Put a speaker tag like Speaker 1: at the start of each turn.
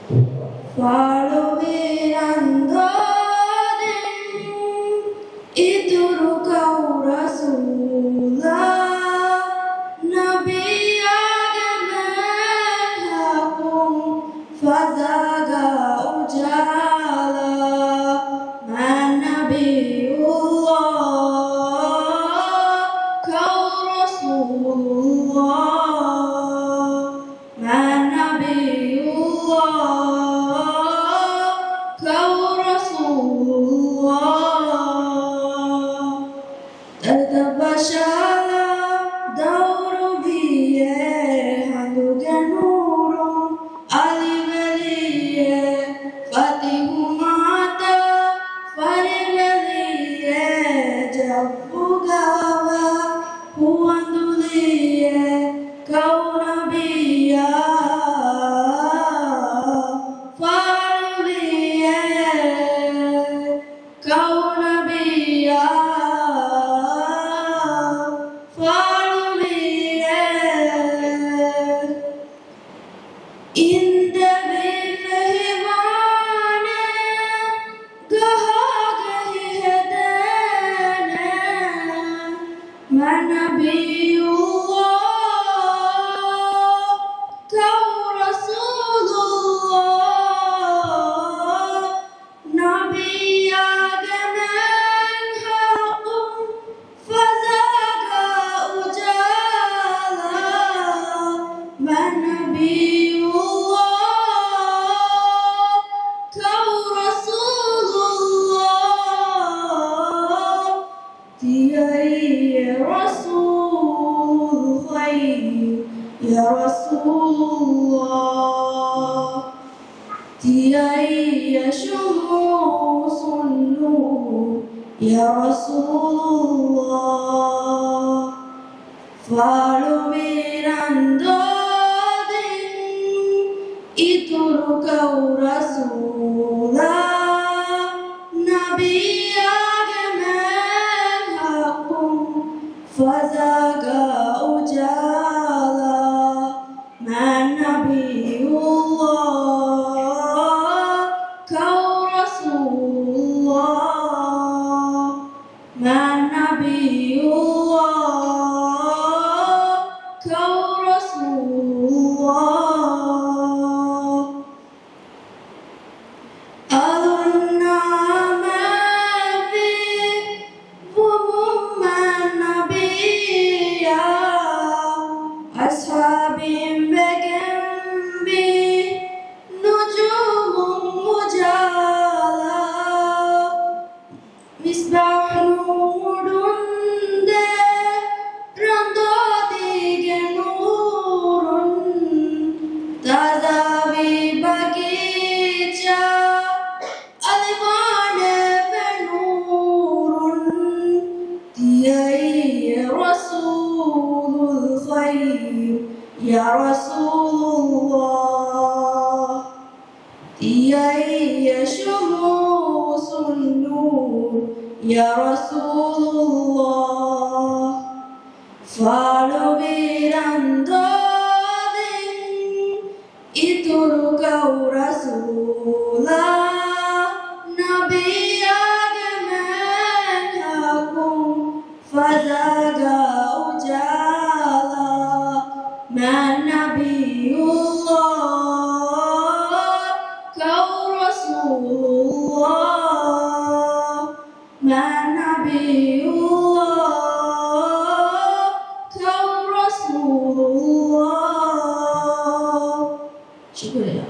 Speaker 1: Following and ituruka Rasulullah Nabi Agamehakum Fazaga Ujala Man Nabiullah Kau Rasulullah Man Nabiullah Kau Rasulullah Tadabashala dauru biye handuge nuru aliveliye fatihu mata fariveliye jabbugawa huanduliye kaunabiya faruliye kaunabiya Inde bifehivane gahagahi hedene Manabiyullah Kau Rasulullah Nabi Agamen hakum fazaga ujala Manabiyullah Kau Rasulullah Tiai Rasul khair Ya Rasulullah Tiai syumusun nur Ya Rasulullah Falumiran ituruka Rasulullah Nabi Agamehakum fazaga ujala Man Nabiullah Kau Rasulullah Man Nabiullah Kau Rasulullah Alunna mafi Wumumman Nabiya Ashabim begembi Nujumum mujala Misbah nurunde Rando dige nurun Tazavi bagicha Alivane benurun Tiai Rasulul khair Ya Rasulullah Tiai syumusun nur Ya Rasulullah Falubiran ituruka Rasulullah Nabi Agamehakum fazaga ujala Man Nabiullah Kau Rasulullah Man Nabiullah Kau Rasulullah Syukur ya